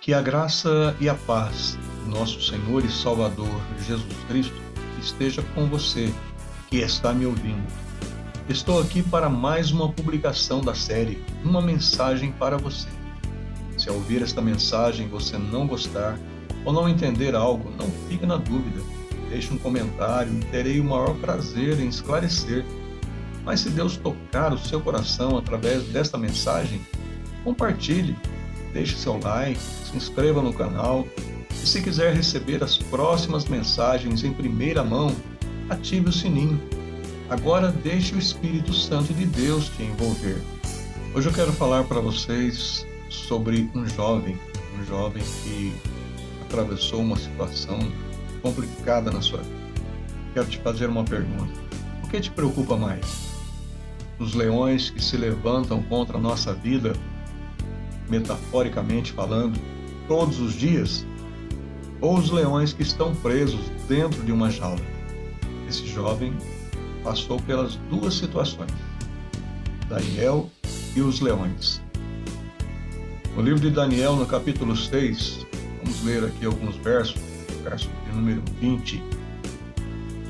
Que a graça e a paz do nosso Senhor e Salvador Jesus Cristo esteja com você que está me ouvindo. Estou aqui para mais uma publicação da série Uma Mensagem para Você. Se ao ouvir esta mensagem você não gostar ou não entender algo, não fique na dúvida. Deixe um comentário e terei o maior prazer em esclarecer. Mas se Deus tocar o seu coração através desta mensagem, compartilhe. Deixe seu like, se inscreva no canal e se quiser receber as próximas mensagens em primeira mão, ative o sininho. Agora deixe o Espírito Santo de Deus te envolver. Hoje eu quero falar para vocês sobre um jovem que atravessou uma situação complicada na sua vida. Quero te fazer uma pergunta. O que te preocupa mais? Os leões que se levantam contra a nossa vida, metaforicamente falando, todos os dias, ou os leões que estão presos dentro de uma jaula? Esse jovem passou pelas duas situações, Daniel e os leões. No livro de Daniel, no capítulo 6, vamos ler aqui alguns versos, verso de número 20.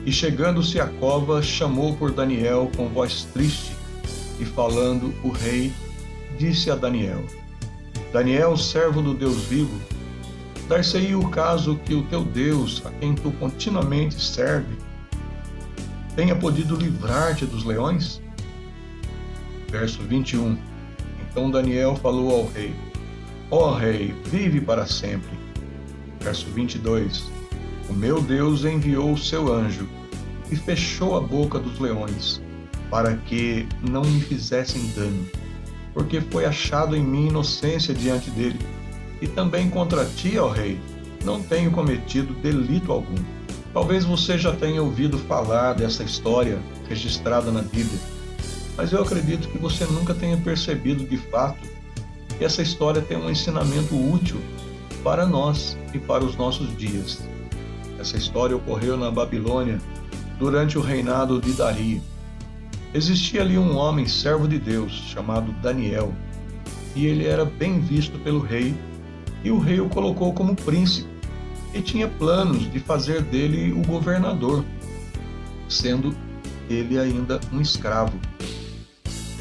E chegando-se à cova, chamou por Daniel com voz triste, e falando o rei, disse a Daniel: Daniel, servo do Deus vivo, dar-se-ei o caso que o teu Deus, a quem tu continuamente serve, tenha podido livrar-te dos leões? Verso 21. Então Daniel falou ao rei: Ó rei, vive para sempre. Verso 22. O meu Deus enviou o seu anjo e fechou a boca dos leões, para que não me fizessem dano, porque foi achado em mim inocência diante dele, e também contra ti, ó rei, não tenho cometido delito algum. Talvez você já tenha ouvido falar dessa história registrada na Bíblia, mas eu acredito que você nunca tenha percebido de fato que essa história tem um ensinamento útil para nós e para os nossos dias. Essa história ocorreu na Babilônia durante o reinado de Dario. Existia ali um homem servo de Deus chamado Daniel, e ele era bem visto pelo rei, e o rei o colocou como príncipe, e tinha planos de fazer dele o governador, sendo ele ainda um escravo.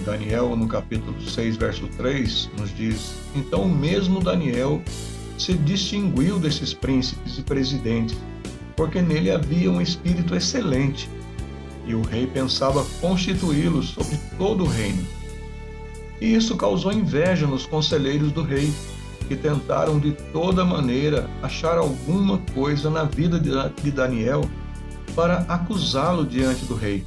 Daniel, no capítulo 6, verso 3, nos diz: Então o mesmo Daniel se distinguiu desses príncipes e presidentes, porque nele havia um espírito excelente, e o rei pensava constituí-lo sobre todo o reino. E isso causou inveja nos conselheiros do rei, que tentaram de toda maneira achar alguma coisa na vida de Daniel para acusá-lo diante do rei.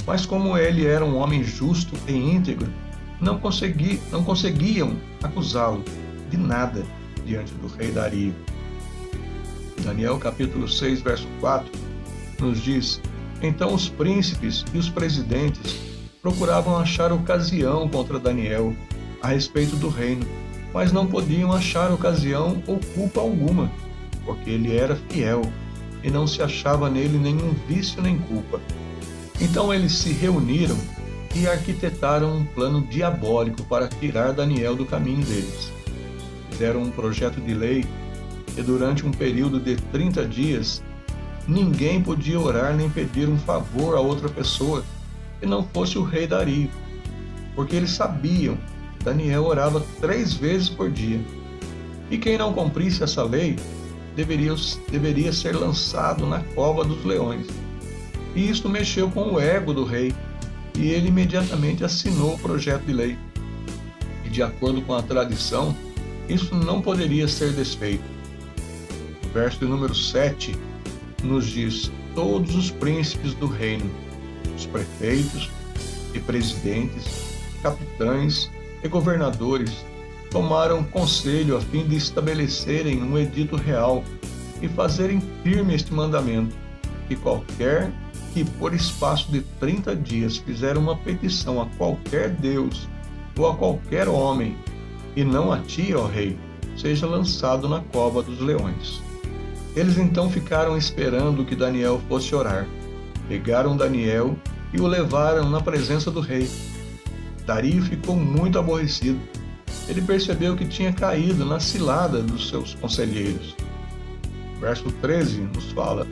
Mas como ele era um homem justo e íntegro, não conseguiam acusá-lo de nada diante do rei Dario. Daniel capítulo 6, verso 4, nos diz: Então os príncipes e os presidentes procuravam achar ocasião contra Daniel a respeito do reino, mas não podiam achar ocasião ou culpa alguma, porque ele era fiel e não se achava nele nenhum vício nem culpa. Então eles se reuniram e arquitetaram um plano diabólico para tirar Daniel do caminho deles. Fizeram um projeto de lei que durante um período de 30 dias ninguém podia orar nem pedir um favor a outra pessoa que não fosse o rei Dario, porque eles sabiam que Daniel orava 3 vezes por dia, e quem não cumprisse essa lei deveria ser lançado na cova dos leões. E isto mexeu com o ego do rei, e ele imediatamente assinou o projeto de lei. E de acordo com a tradição, isso não poderia ser desfeito. O verso de número 7 nos diz: Todos os príncipes do reino, os prefeitos e presidentes, capitães e governadores, tomaram conselho a fim de estabelecerem um edito real e fazerem firme este mandamento, que qualquer que por espaço de 30 dias fizer uma petição a qualquer Deus ou a qualquer homem, e não a ti, ó rei, seja lançado na cova dos leões. Eles então ficaram esperando que Daniel fosse orar. Pegaram Daniel e o levaram na presença do rei. Dario ficou muito aborrecido ele percebeu que tinha caído na cilada dos seus conselheiros. Verso 13 nos fala: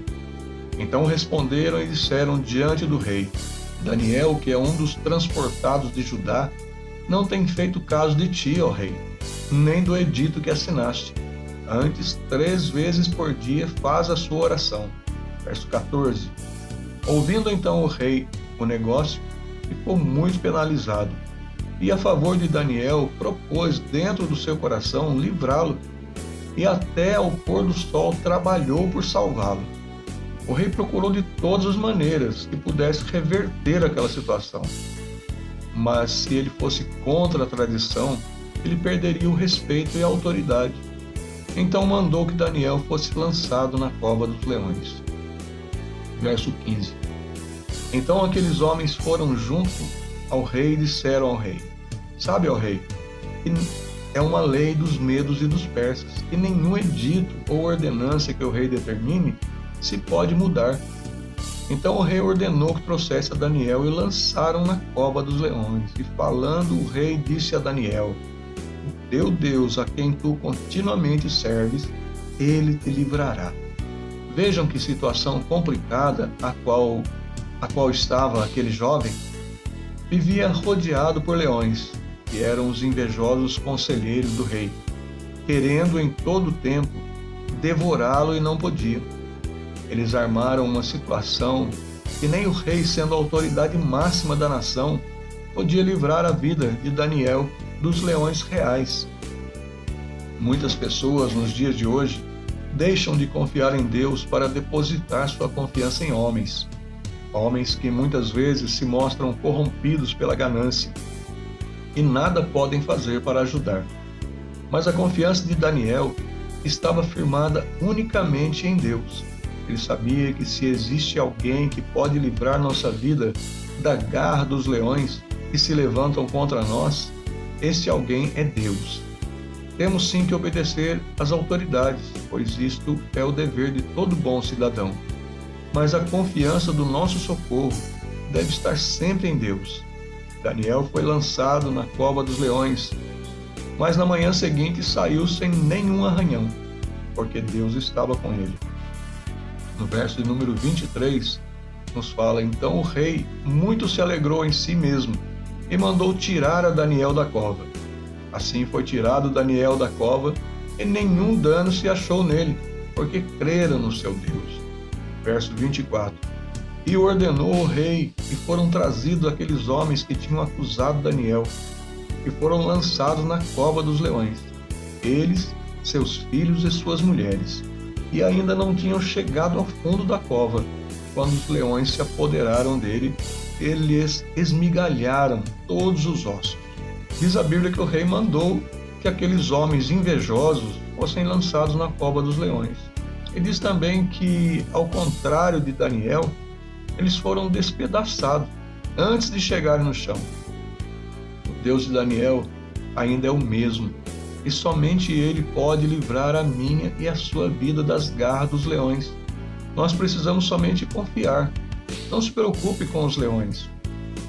Então responderam e disseram diante do rei: Daniel, que é um dos transportados de Judá, não tem feito caso de ti, ó rei, nem do edito que assinaste. Antes, 3 vezes por dia faz a sua oração. Verso 14. Ouvindo então o rei o negócio, ficou muito penalizado. E a favor de Daniel, propôs dentro do seu coração livrá-lo, e até ao pôr do sol trabalhou por salvá-lo. O rei procurou de todas as maneiras que pudesse reverter aquela situação. Mas se ele fosse contra a tradição, ele perderia o respeito e a autoridade. Então mandou que Daniel fosse lançado na cova dos leões. Verso 15. Então aqueles homens foram junto ao rei e disseram ao rei: Sabe, ó rei, que é uma lei dos medos e dos persas, que nenhum edito ou ordenança que o rei determine se pode mudar. Então o rei ordenou que trouxesse a Daniel e lançaram na cova dos leões. E falando o rei disse a Daniel: O teu Deus, a quem tu continuamente serves, ele te livrará. Vejam que situação complicada a qual estava aquele jovem. Vivia rodeado por leões, que eram os invejosos conselheiros do rei, querendo em todo o tempo devorá-lo e não podiam. Eles armaram uma situação que nem o rei, sendo a autoridade máxima da nação, podia livrar a vida de Daniel dos leões reais. Muitas pessoas nos dias de hoje deixam de confiar em Deus para depositar sua confiança em homens. Homens que muitas vezes se mostram corrompidos pela ganância e nada podem fazer para ajudar. Mas a confiança de Daniel estava firmada unicamente em Deus. Ele sabia que se existe alguém que pode livrar nossa vida da garra dos leões que se levantam contra nós, esse alguém é Deus. Temos sim que obedecer às autoridades, pois isto é o dever de todo bom cidadão. Mas a confiança do nosso socorro deve estar sempre em Deus. Daniel foi lançado na cova dos leões, mas na manhã seguinte saiu sem nenhum arranhão, porque Deus estava com ele. No verso de número 23, nos fala: Então o rei muito se alegrou em si mesmo e mandou tirar a Daniel da cova. Assim foi tirado Daniel da cova e nenhum dano se achou nele, porque crera no seu Deus. Verso 24. E ordenou o rei e foram trazidos aqueles homens que tinham acusado Daniel e foram lançados na cova dos leões, eles, seus filhos e suas mulheres. E ainda não tinham chegado ao fundo da cova, quando os leões se apoderaram dele e lhes esmigalharam todos os ossos. Diz a Bíblia que o rei mandou que aqueles homens invejosos fossem lançados na cova dos leões. E diz também que, ao contrário de Daniel, eles foram despedaçados antes de chegarem no chão. O Deus de Daniel ainda é o mesmo, e somente Ele pode livrar a minha e a sua vida das garras dos leões. Nós precisamos somente confiar. Não se preocupe com os leões.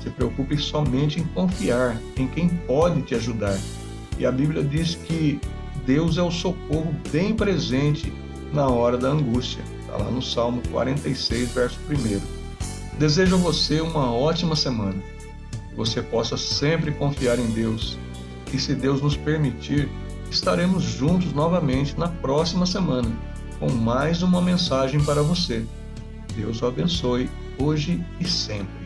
Se preocupe somente em confiar em quem pode te ajudar. E a Bíblia diz que Deus é o socorro bem presente na hora da angústia. Está lá no Salmo 46, verso 1. Desejo a você uma ótima semana. Que você possa sempre confiar em Deus. E se Deus nos permitir, estaremos juntos novamente na próxima semana, com mais uma mensagem para você. Deus o abençoe, hoje e sempre.